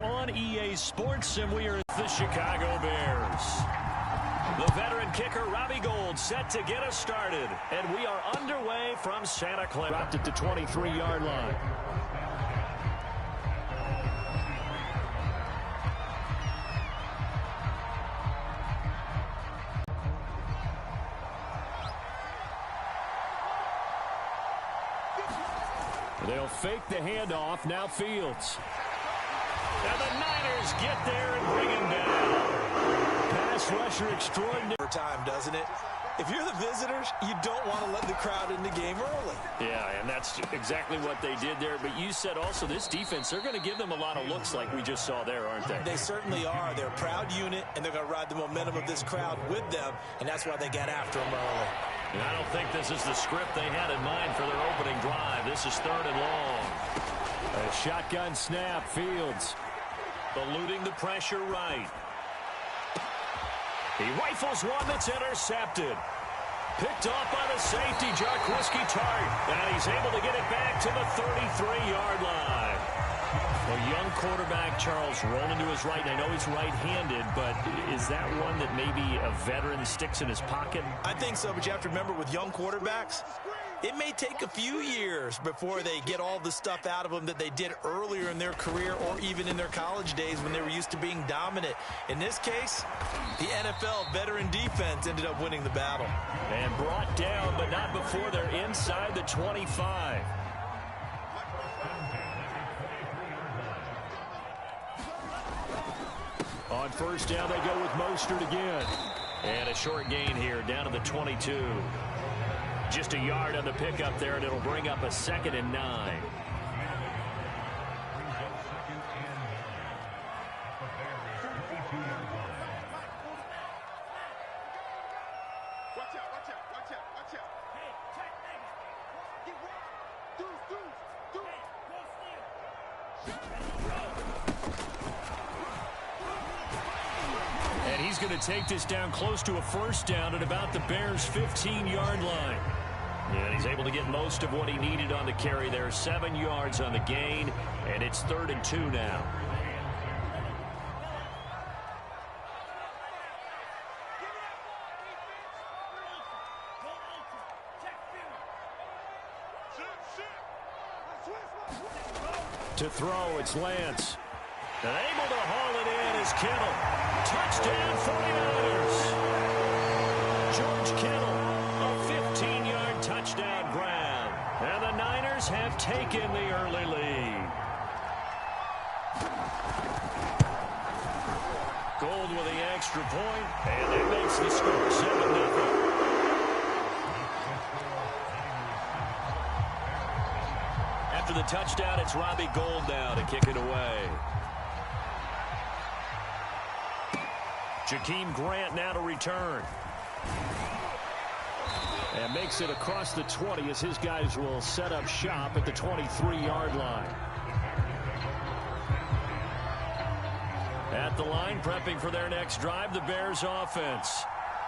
On EA Sports, and we are the Chicago Bears. The veteran kicker, Robbie Gould, set to get us started. And we are underway from Santa Clara. Dropped at the 23-yard line. They'll fake the handoff. Now Fields. And the Niners get there and bring him down. Pass rusher extraordinary. Time, doesn't it? If you're the visitors, you don't want to let the crowd in the game early. Yeah, and that's exactly what they did there. But you said also this defense, they're going to give them a lot of looks like we just saw there, aren't they? They certainly are. They're a proud unit, and they're going to ride the momentum of this crowd with them, and that's why they got after them early. And I don't think this is the script they had in mind for their opening drive. This is 3rd and long. A shotgun snap, Fields. Eluding the pressure right. He rifles one that's intercepted. Picked off by the safety, Jarquiski Tart. And he's able to get it back to the 33-yard line. A young quarterback, Charles, rolling to his right. I know he's right-handed, but is that one that maybe a veteran sticks in his pocket? I think so, but you have to remember with young quarterbacks, it may take a few years before they get all the stuff out of them that they did earlier in their career or even in their college days when they were used to being dominant. In this case, the NFL veteran defense ended up winning the battle. And brought down, but not before they're inside the 25. On 1st down, they go with Mostert again. And a short gain here, down to the 22. Just a yard on the pickup there, and it'll bring up a 2nd and 9. And he's going to take this down close to a 1st down at about the Bears' 15-yard line. And he's able to get most of what he needed on the carry there. 7 yards on the gain, and it's 3rd and 2 now. To throw, it's Lance. And able to haul it in is Kittle. Touchdown, 49ers. George Kittle, a 15-yard touchdown grab. And the Niners have taken the early lead. Gould with the extra point, and that makes the score 7-0. After the touchdown, it's Robbie Gould now to kick it away. Jakeem Grant now to return. And makes it across the 20 as his guys will set up shop at the 23-yard line. At the line, prepping for their next drive, the Bears offense.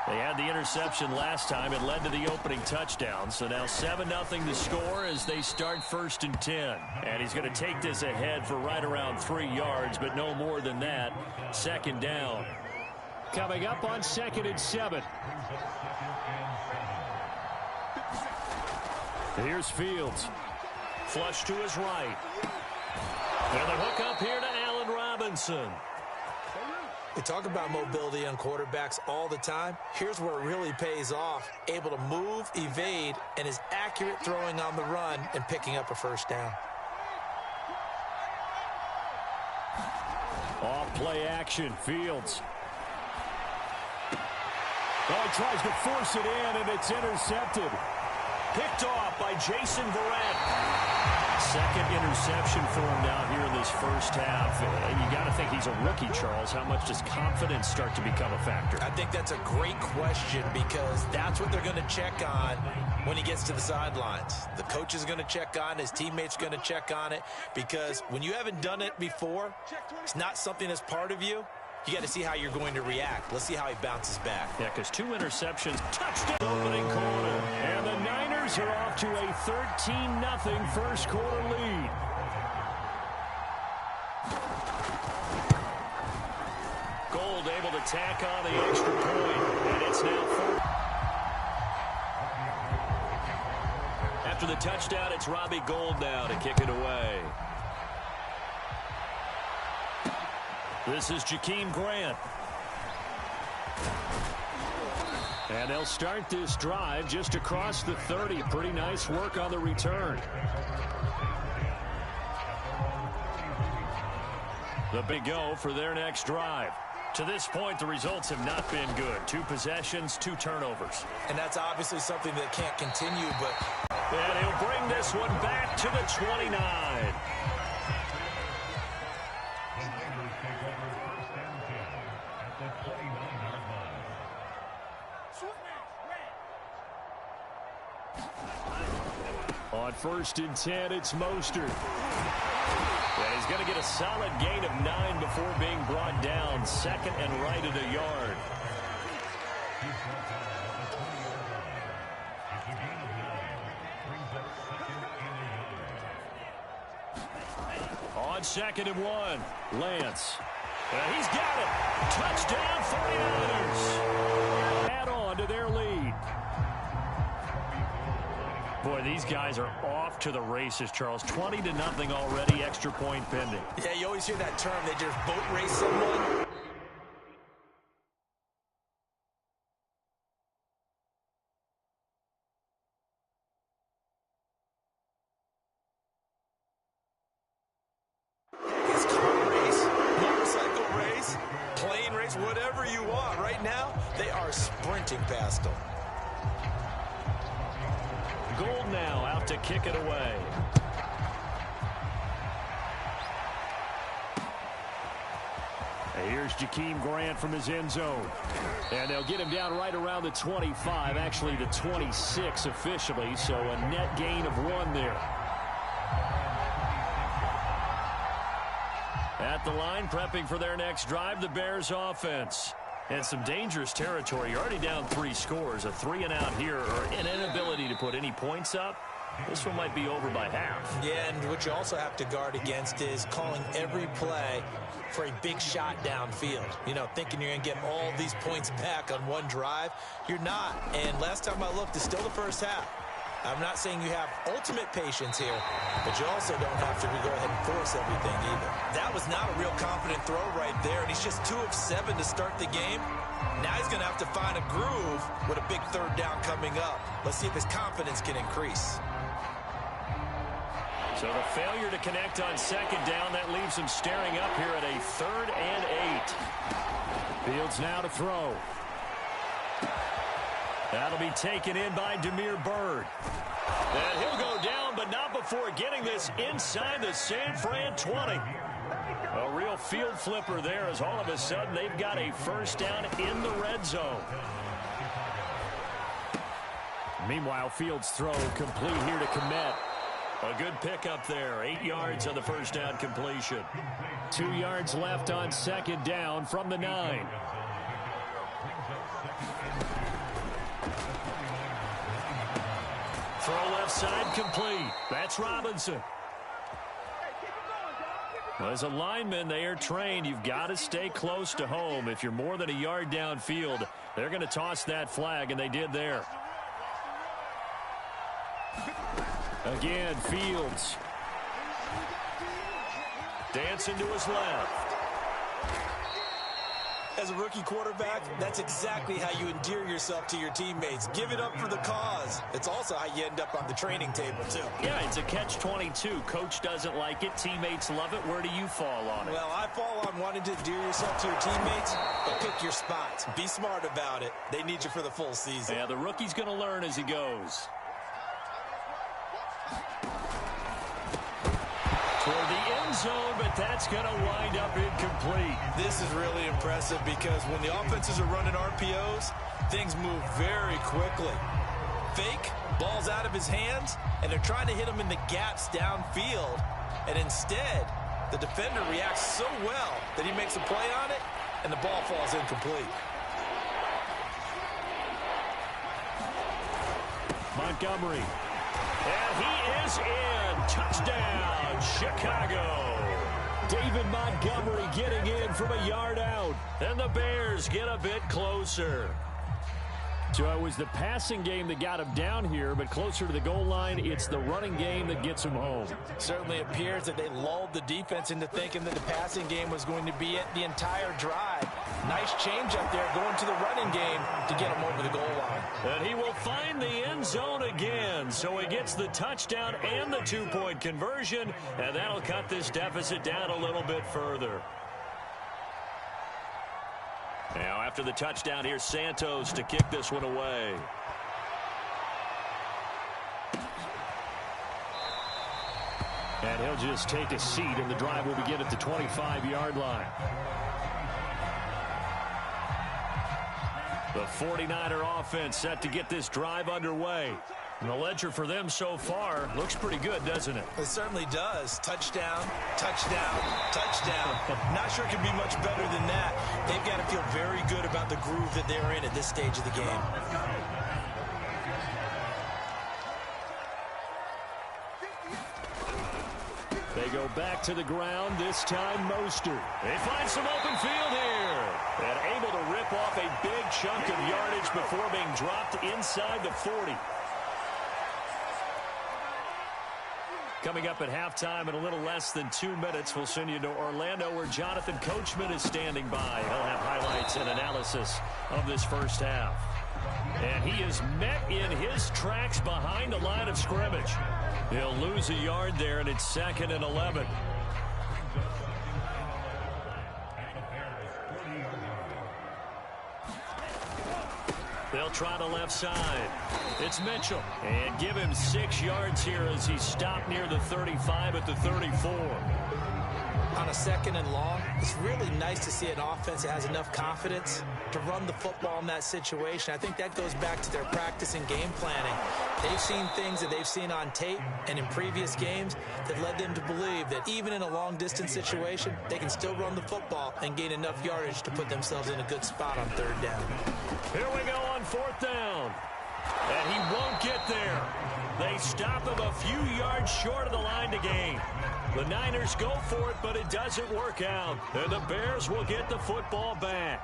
They had the interception last time. It led to the opening touchdown. So now 7-0 to score as they start 1st and 10. And he's going to take this ahead for right around 3 yards, but no more than that. 2nd down. Coming up on 2nd and 7. Here's Fields. Flush to his right. And the hook up here to Allen Robinson. We talk about mobility on quarterbacks all the time. Here's where it really pays off. Able to move, evade, and is accurate throwing on the run and picking up a 1st down. Off play action, Fields. Oh, he tries to force it in, and it's intercepted. Picked off by Jason Verrett. 2nd interception for him now here in this 1st half. You got to think he's a rookie, Charles. How much does confidence start to become a factor? I think that's a great question because that's what they're going to check on when he gets to the sidelines. The coach is going to check on it. His teammates are going to check on it because when you haven't done it before, it's not something that's part of you. You got to see how you're going to react. Let's see how he bounces back. Yeah, because 2 interceptions, touchdown, opening corner. And the Niners are off to a 13-0 first quarter lead. able to tack on the extra point, and it's now 4. After the touchdown, it's Robbie Gould now to kick it away. This is Jakeem Grant. And they'll start this drive just across the 30. Pretty nice work on the return. The big go for their next drive. To this point, the results have not been good. 2 possessions, 2 turnovers. And that's obviously something that can't continue, but... And he'll bring this one back to the 29. On 1st and 10, it's Mostert. And he's going to get a solid gain of 9 before being brought down. 2nd and right at a yard. On 2nd and 1, Lance. And he's got it. Touchdown, 49ers. Add on to their lead. Boy, these guys are off to the races, Charles. 20-0 already, extra point pending. Yeah, you always hear that term. They just boat race someone. It's car race, motorcycle race, plane race, whatever you want. Right now, they are sprinting past them. Gould now out to kick it away. And here's Jakeem Grant from his end zone. And they'll get him down right around the 25, actually the 26 officially, so a net gain of 1 there. At the line, prepping for their next drive, the Bears offense. And some dangerous territory. You're already down 3 scores. A 3-and-out here, or an inability to put any points up. This one might be over by half. Yeah, and what you also have to guard against is calling every play for a big shot downfield. You know, thinking you're going to get all these points back on one drive. You're not. And last time I looked, it's still the first half. I'm not saying you have ultimate patience here, but you also don't have to go ahead and force everything either. That was not a real confident throw right there, and he's just 2 of 7 to start the game. Now he's going to have to find a groove with a big 3rd down coming up. Let's see if his confidence can increase. So the failure to connect on 2nd down, that leaves him staring up here at a 3rd and 8. Fields now to throw. That'll be taken in by Damiere Byrd. And he'll go down, but not before getting this inside the San Fran 20. A real field flipper there, as all of a sudden they've got a 1st down in the red zone. Meanwhile, Fields' throw complete here to Kmet. A good pickup there. 8 yards on the 1st down completion. 2 yards left on 2nd down from the 9. Throw left side complete. That's Robinson. As a lineman, they are trained. You've got to stay close to home. If you're more than a yard downfield, they're going to toss that flag, and they did there. Again, Fields. Dancing to his left. As a rookie quarterback, that's exactly how you endear yourself to your teammates. Give it up for the cause. It's also how you end up on the training table, too. Yeah, it's a catch-22. Coach doesn't like it. Teammates love it. Where do you fall on it? Well, I fall on wanting to endear yourself to your teammates, but pick your spots. Be smart about it. They need you for the full season. Yeah, the rookie's going to learn as he goes. Toward the end zone, but that's going to wind up incomplete. This is really impressive because when the offenses are running RPOs, things move very quickly. Fake, ball's out of his hands, and they're trying to hit him in the gaps downfield. And instead, the defender reacts so well that he makes a play on it, and the ball falls incomplete. Montgomery. And he is in. Touchdown, Chicago. David Montgomery getting in from a yard out. And the Bears get a bit closer. So it was the passing game that got him down here, but closer to the goal line, it's the running game that gets him home. Certainly appears that they lulled the defense into thinking that the passing game was going to be it the entire drive. Nice change up there going to the running game to get him over the goal line. And he will find the end zone again. So he gets the touchdown and the two-point conversion, and that'll cut this deficit down a little bit further. Now, after the touchdown, here's Santos to kick this one away. And he'll just take a seat, and the drive will begin at the 25-yard line. The 49er offense set to get this drive underway. And the ledger for them so far looks pretty good, doesn't it? It certainly does. Touchdown, touchdown, touchdown. Not sure it can be much better than that. They've got to feel very good about the groove that they're in at this stage of the game. They go back to the ground, this time Mostert. They find some open field here. And able to rip off a big chunk of yardage before being dropped inside the 40. Coming up at halftime in a little less than 2 minutes, we'll send you to Orlando where Jonathan Coachman is standing by. He'll have highlights and analysis of this first half. And he is met in his tracks behind the line of scrimmage. He'll lose a yard there, and it's 2nd and 11. They'll try the left side. It's Mitchell. And give him 6 yards here as he stopped near the 35 at the 34. On a 2nd and long, it's really nice to see an offense that has enough confidence to run the football in that situation. I think that goes back to their practice and game planning. They've seen things that they've seen on tape and in previous games that led them to believe that even in a long-distance situation, they can still run the football and gain enough yardage to put themselves in a good spot on 3rd down. Here we go on 4th down. And he won't get there. They stop him a few yards short of the line to gain. The Niners go for it, but it doesn't work out. And the Bears will get the football back.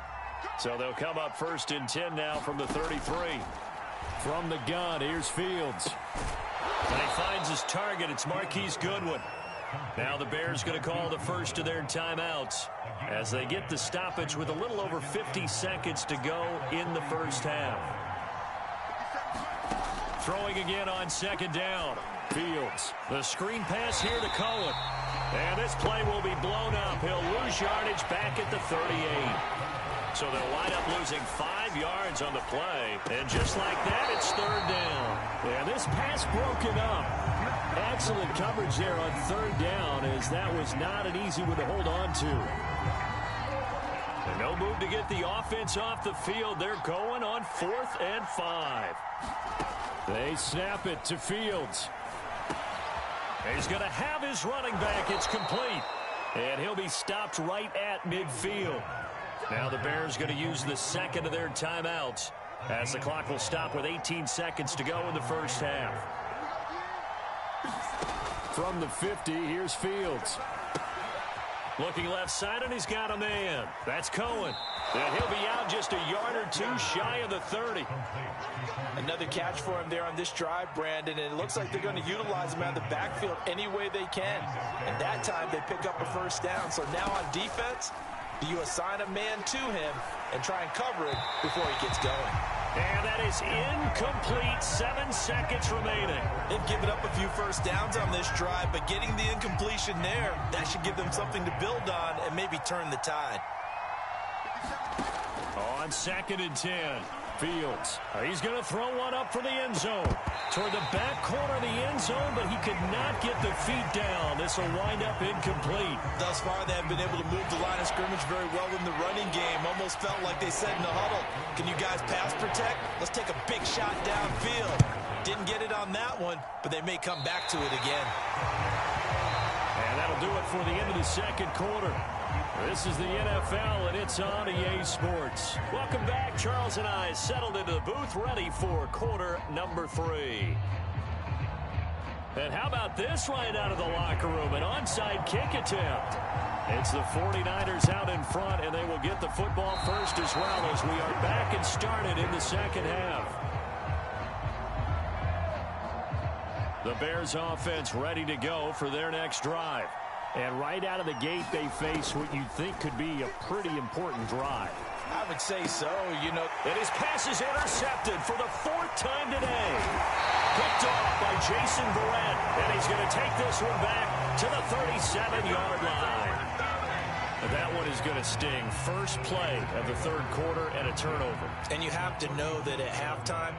So they'll come up 1st and 10 now from the 33. From the gun, here's Fields. And he finds his target. It's Marquise Goodwin. Now the Bears going to call the first of their timeouts as they get the stoppage with a little over 50 seconds to go in the first half. Throwing again on 2nd down. Fields. The screen pass here to Cohen. And this play will be blown up. He'll lose yardage back at the 38. So they'll wind up losing 5 yards on the play. And just like that, it's 3rd down. And this pass broken up. Excellent coverage there on 3rd down, as that was not an easy one to hold on to. And no move to get the offense off the field. They're going on 4th and 5. They snap it to Fields. He's going to have his running back. It's complete. And he'll be stopped right at midfield. Now the Bears going to use the 2nd of their timeouts as the clock will stop with 18 seconds to go in the first half. From the 50, here's Fields. Looking left side, and he's got a man. That's Cohen. And he'll be out just a yard or 2 shy of the 30. Another catch for him there on this drive, Brandon, and it looks like they're going to utilize him out of the backfield any way they can. And that time they pick up a 1st down. So now on defense, you assign a man to him and try and cover it before he gets going. And that is incomplete. 7 seconds remaining. They've given up a few 1st downs on this drive, but getting the incompletion there, that should give them something to build on and maybe turn the tide. On 2nd and 10, Fields. He's going to throw one up for the end zone. Toward the back corner of the end zone, but he could not get the feet down. This will wind up incomplete. Thus far, they have been able to move the line of scrimmage very well in the running game. Almost felt like they said in the huddle, can you guys pass protect? Let's take a big shot downfield. Didn't get it on that one, but they may come back to it again. And that'll do it for the end of the 2nd quarter. This is the NFL, and it's on EA Sports. Welcome back. Charles and I settled into the booth, ready for quarter number 3. And how about this right out of the locker room? An onside kick attempt. It's the 49ers out in front, and they will get the football first as well as we are back and started in the second half. The Bears offense ready to go for their next drive. And right out of the gate, they face what you think could be a pretty important drive. I would say so, you know. And his pass is intercepted for the 4th time today. Picked off by Jason Verrett. And he's going to take this one back to the 37-yard line. And that one is going to sting. First play of the third quarter and a turnover. And you have to know that at halftime,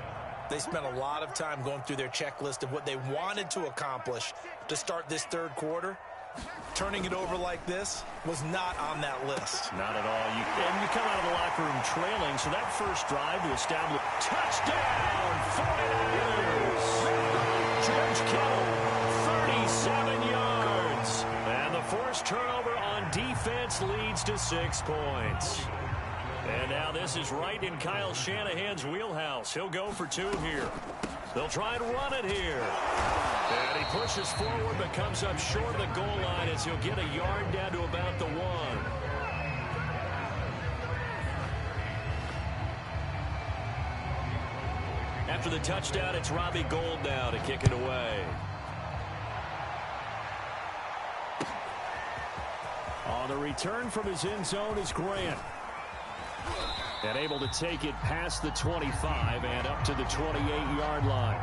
they spent a lot of time going through their checklist of what they wanted to accomplish to start this third quarter. Turning it over like this was not on that list. Not at all. You come out of the locker room trailing, so that first drive to establish touchdown 49ers. George Kittle, 37 yards. And the forced turnover on defense leads to 6 points. And now this is right in Kyle Shanahan's wheelhouse. He'll go for 2 here. They'll try and run it here. And he pushes forward but comes up short of the goal line as he'll get a yard down to about the 1. After the touchdown, it's Robbie Gould now to kick it away. On the return from his end zone is Grant. And able to take it past the 25 and up to the 28-yard line.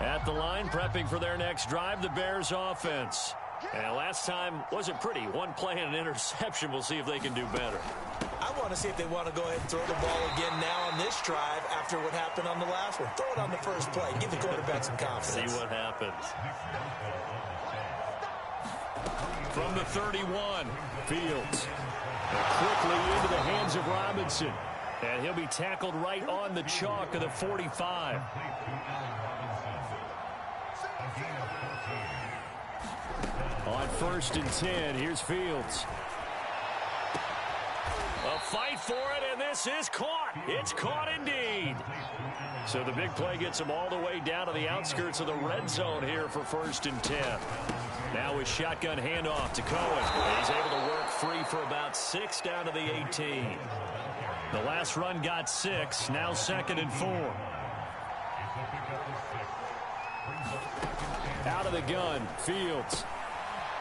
At the line, prepping for their next drive, the Bears offense. And last time wasn't pretty. One play and an interception. We'll see if they can do better. I want to see if they want to go ahead and throw the ball again now on this drive after what happened on the last one. Throw it on the first play. Give the quarterback some confidence. See what happens. From the 31, Fields. And quickly into the hands of Robinson. And he'll be tackled right on the chalk of the 45. On 1st and 10, here's Fields. A fight for it, and this is caught. It's caught indeed. So the big play gets him all the way down to the outskirts of the red zone here for 1st and 10. Now with shotgun handoff to Cohen. He's able to work free for about 6 down to the 18. The last run got 6. Now 2nd and 4. Out of the gun, Fields.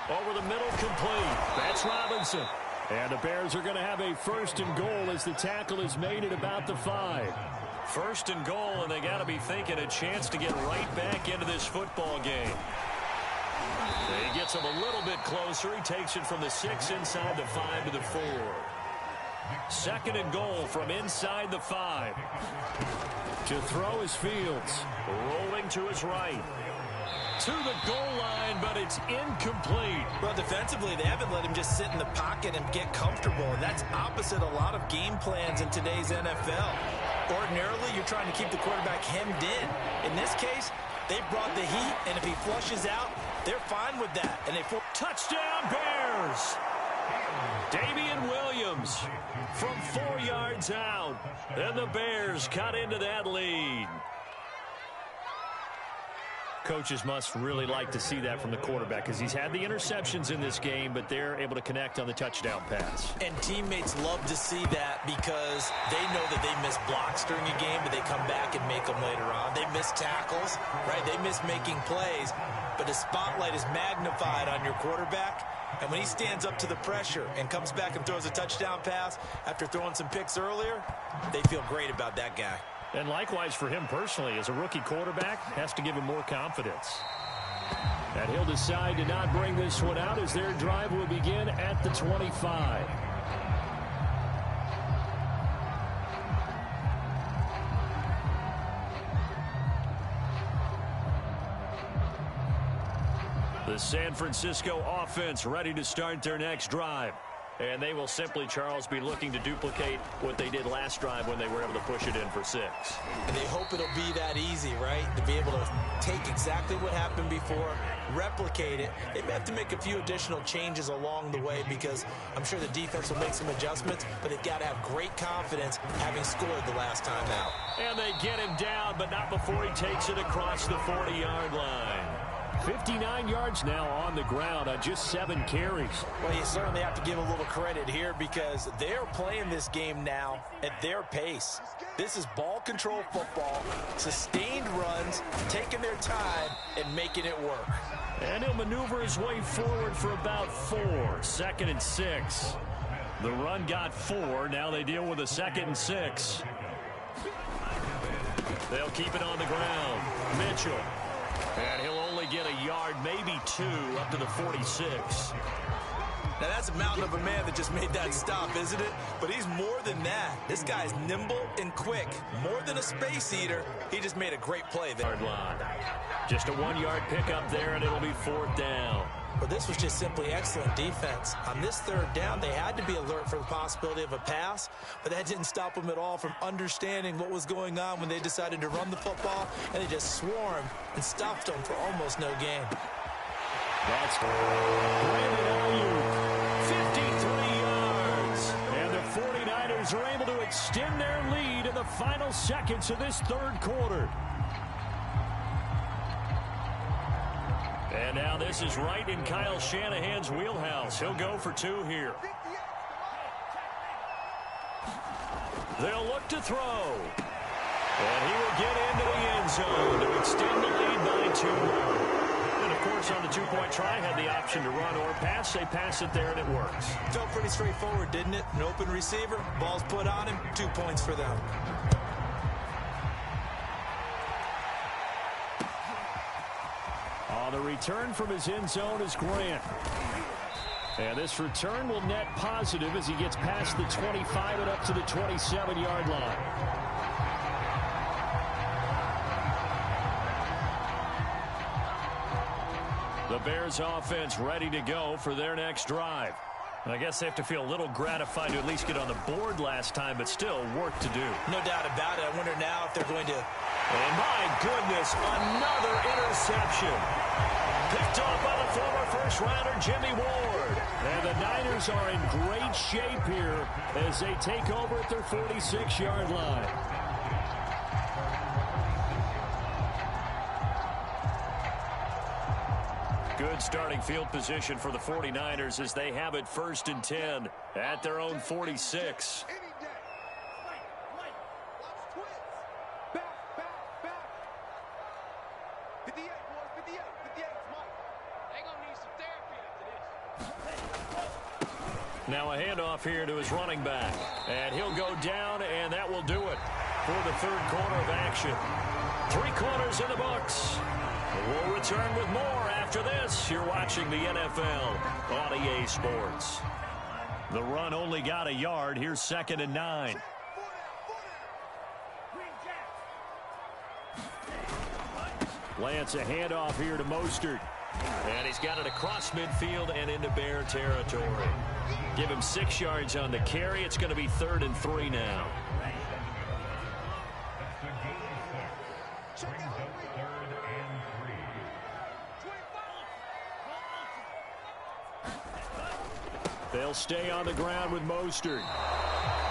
Over the middle, complete. That's Robinson. And the Bears are going to have a 1st and goal as the tackle is made at about the 5. 1st and goal, and they got to be thinking a chance to get right back into this football game. He gets him a little bit closer. He takes it from the 6 inside the 5 to the 4. 2nd and goal from inside the 5. To throw is Fields. Rolling to his right. To the goal line, but it's incomplete. Well, defensively, they haven't let him just sit in the pocket and get comfortable, and that's opposite a lot of game plans in today's NFL. Ordinarily, you're trying to keep the quarterback hemmed in. In this case, they brought the heat, and if he flushes out, they're fine with that. And they touchdown Bears! Damian Williams from 4 yards out, and the Bears cut into that lead. Coaches must really like to see that from the quarterback because he's had the interceptions in this game, but they're able to connect on the touchdown pass. And teammates love to see that because they know that they miss blocks during a game, but they come back and make them later on. They miss tackles, right? They miss making plays, but the spotlight is magnified on your quarterback. And when he stands up to the pressure and comes back and throws a touchdown pass after throwing some picks earlier, they feel great about that guy. And likewise for him personally, as a rookie quarterback, has to give him more confidence. And he'll decide to not bring this one out as their drive will begin at the 25. The San Francisco offense ready to start their next drive. And they will simply, Charles, be looking to duplicate what they did last drive when they were able to push it in for 6. And they hope it'll be that easy, right? To be able to take exactly what happened before, replicate it. They may have to make a few additional changes along the way because I'm sure the defense will make some adjustments, but they've got to have great confidence having scored the last time out. And they get him down, but not before he takes it across the 40-yard line. 59 yards now on the ground on just 7 carries. Well, you certainly have to give a little credit here because they're playing this game now at their pace. This is ball control football, sustained runs, taking their time and making it work. And he'll maneuver his way forward for about 4. 2nd and 6. The run got 4. Now they deal with a 2nd and 6. They'll keep it on the ground. Mitchell. And he'll only get a yard, maybe 2, up to the 46. Now, that's a mountain of a man that just made that stop, isn't it? But he's more than that. This guy's nimble and quick. More than a space eater. He just made a great play there. Just a 1-yard pickup there, and it'll be 4th down. But this was just simply excellent defense. On this 3rd down, they had to be alert for the possibility of a pass, but that didn't stop them at all from understanding what was going on when they decided to run the football, and they just swarmed and stopped them for almost no gain. That's Brandon Ayuk, 53 yards. And the 49ers are able to extend their lead in the final seconds of this 3rd quarter. And now this is right in Kyle Shanahan's wheelhouse. He'll go for 2 here. They'll look to throw. And he will get into the end zone to extend the lead by 2 more. And, of course, on the 2-point try, had the option to run or pass. They pass it there, and it works. Felt pretty straightforward, didn't it? An open receiver, ball's put on him, 2 points for them. The return from his end zone is Grant. And this return will net positive as he gets past the 25 and up to the 27-yard line. The Bears offense ready to go for their next drive. And I guess they have to feel a little gratified to at least get on the board last time, but still work to do. No doubt about it. I wonder now if they're going to... And my goodness, another interception. Picked off by the former first-rounder Jimmy Ward. And the Niners are in great shape here as they take over at their 46-yard line. Good starting field position for the 49ers as they have it 1st and 10 at their own 46. Now a handoff here to his running back. And he'll go down, and that will do it for the 3rd quarter of action. 3 quarters in the books. We'll return with more after this. You're watching the NFL on EA Sports. The run only got a yard. Here's 2nd and 9. Lance, a handoff here to Mostert. And he's got it across midfield and into Bear territory. Give him 6 yards on the carry. It's going to be 3rd and 3 now. They'll stay on the ground with Mostert.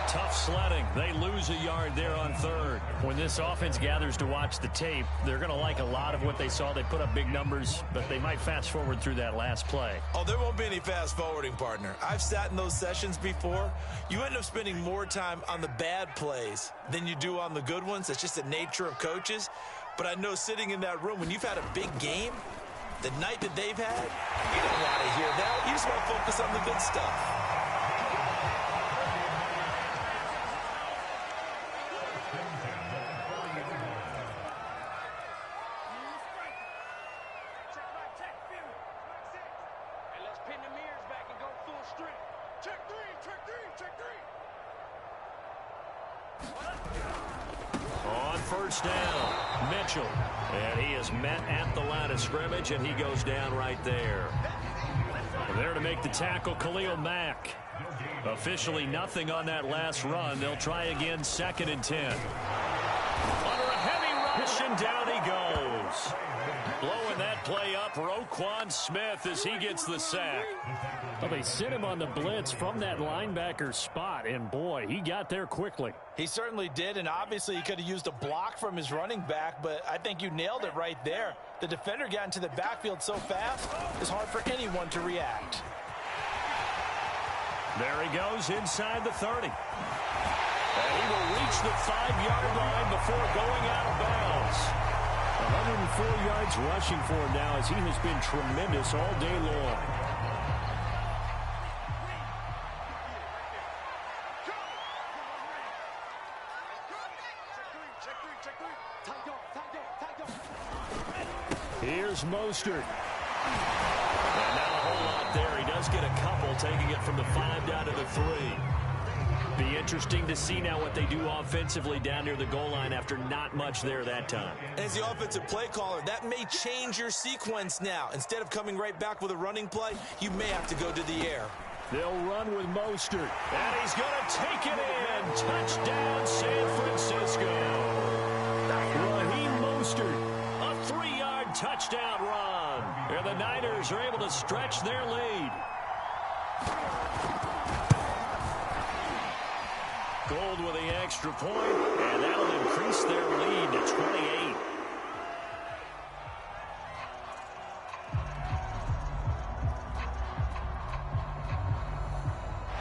Tough sledding. They lose a yard there on 3rd. When this offense gathers to watch the tape, they're going to like a lot of what they saw. They put up big numbers, but they might fast forward through that last play. Oh, there won't be any fast forwarding, partner. I've sat in those sessions before. You end up spending more time on the bad plays than you do on the good ones. That's just the nature of coaches. But I know sitting in that room, when you've had a big game, the night that they've had, you don't want to hear that. You just want to focus on the good stuff. Down, Mitchell, and he is met at the line of scrimmage, and he goes down right there. And there to make the tackle, Khalil Mack. Officially nothing on that last run. They'll try again, 2nd and 10. Under a heavy rush, and down he goes. Blowing that play up, Roquan Smith, as he gets the sack. Well, they sent him on the blitz from that linebacker spot, and boy, he got there quickly. He certainly did, and obviously he could have used a block from his running back, but I think you nailed it right there. The defender got into the backfield so fast, it's hard for anyone to react. There he goes inside the 30. And he will reach the 5-yard line before going out of bounds. 104 yards rushing for him now, as he has been tremendous all day long. Here's Mostert. And not a whole lot there. He does get a couple, taking it from the 5 down to the 3. Be interesting to see now what they do offensively down near the goal line after not much there that time. As the offensive play caller, that may change your sequence now. Instead of coming right back with a running play, you may have to go to the air. They'll run with Mostert. And he's going to take it in. Touchdown, San Francisco. Raheem Mostert. A 3-yard touchdown run. And the Niners are able to stretch their lead. Gold with the extra point, and that'll increase their lead to 28.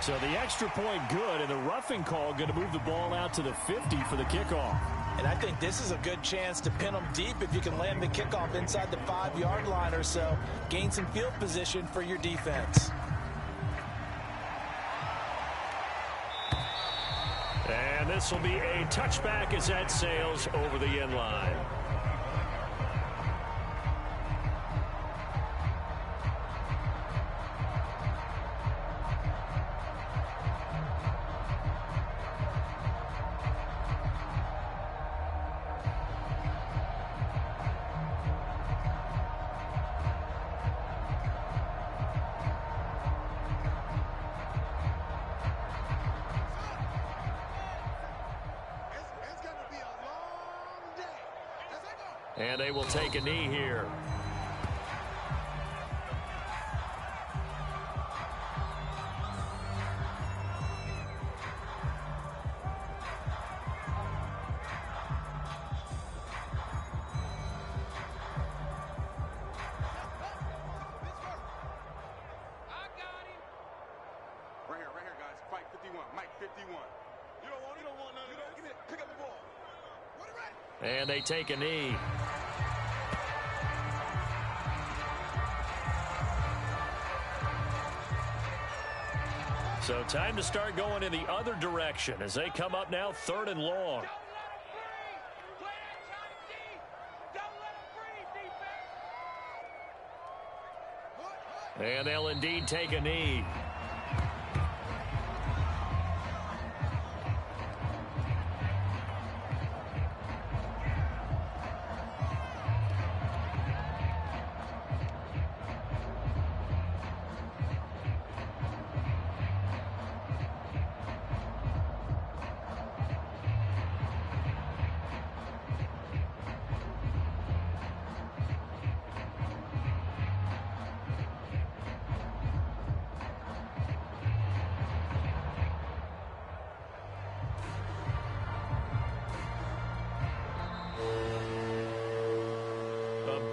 So the extra point good, and the roughing call going to move the ball out to the 50 for the kickoff. And I think this is a good chance to pin them deep if you can land the kickoff inside the 5-yard line or so. Gain some field position for your defense. And this will be a touchback as that sails over the end line. And they will take a knee here. Right here, guys. Fight 51. Mike 51. You don't want none of that. Give it. Pick up the ball. And they take a knee. So time to start going in the other direction as they come up now 3rd and long. And they'll indeed take a knee.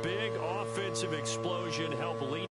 Big offensive explosion help lead.